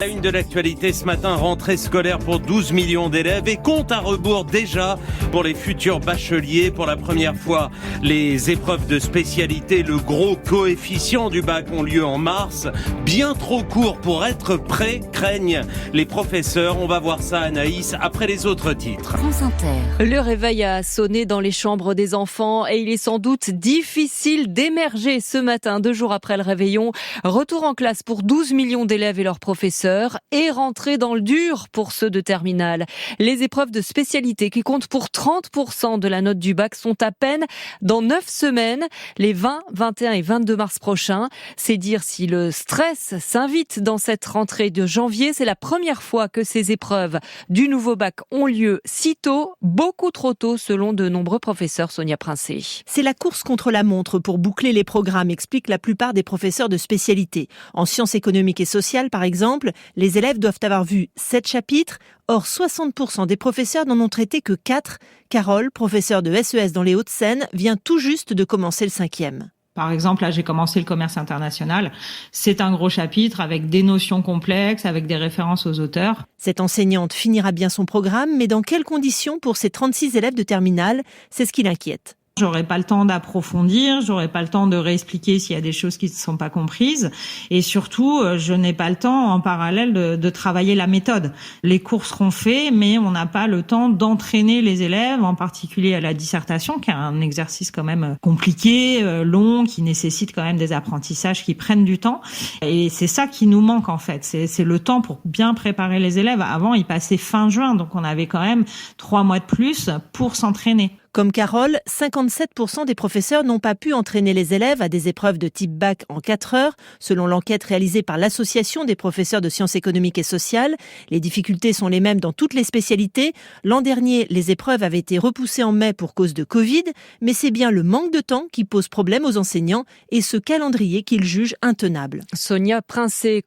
La une de l'actualité ce matin, rentrée scolaire pour 12 millions d'élèves et compte à rebours déjà pour les futurs bacheliers. Pour la première fois, les épreuves de spécialité, le gros coefficient du bac ont lieu en mars. Bien trop court pour être prêt, craignent les professeurs. On va voir ça, Anaïs, après les autres titres. France Inter. Le réveil a sonné dans les chambres des enfants et il est sans doute difficile d'émerger ce matin, 2 jours après le réveillon. Retour en classe pour 12 millions d'élèves et leurs professeurs et rentrer dans le dur pour ceux de terminale. Les épreuves de spécialité qui comptent pour 30% de la note du bac sont à peine dans 9 semaines, les 20, 21 et 22 mars prochains. C'est dire si le stress s'invite dans cette rentrée de janvier. C'est la première fois que ces épreuves du nouveau bac ont lieu si tôt, beaucoup trop tôt selon de nombreux professeurs. Sonia Princé. C'est la course contre la montre pour boucler les programmes, expliquent la plupart des professeurs de spécialité. En sciences économiques et sociales, par exemple, les élèves doivent avoir vu 7 chapitres. Or, 60% des professeurs n'en ont traité que 4. Carole, professeure de SES dans les Hauts-de-Seine, vient tout juste de commencer le 5e. Par exemple, là, j'ai commencé le commerce international. C'est un gros chapitre avec des notions complexes, avec des références aux auteurs. Cette enseignante finira bien son programme, mais dans quelles conditions pour ses 36 élèves de terminale? C'est ce qui l'inquiète. J'aurai pas le temps d'approfondir, j'aurai pas le temps de réexpliquer s'il y a des choses qui ne sont pas comprises. Et surtout, je n'ai pas le temps en parallèle de travailler la méthode. Les cours seront faits, mais on n'a pas le temps d'entraîner les élèves, en particulier à la dissertation, qui est un exercice quand même compliqué, long, qui nécessite quand même des apprentissages qui prennent du temps. Et c'est ça qui nous manque en fait. C'est le temps pour bien préparer les élèves. Avant, ils passaient fin juin, donc on avait quand même 3 mois de plus pour s'entraîner. Comme Carole, 57% des professeurs n'ont pas pu entraîner les élèves à des épreuves de type bac en 4 heures, selon l'enquête réalisée par l'Association des professeurs de sciences économiques et sociales. Les difficultés sont les mêmes dans toutes les spécialités. L'an dernier, les épreuves avaient été repoussées en mai pour cause de Covid, mais c'est bien le manque de temps qui pose problème aux enseignants et ce calendrier qu'ils jugent intenable. Sonia Princé.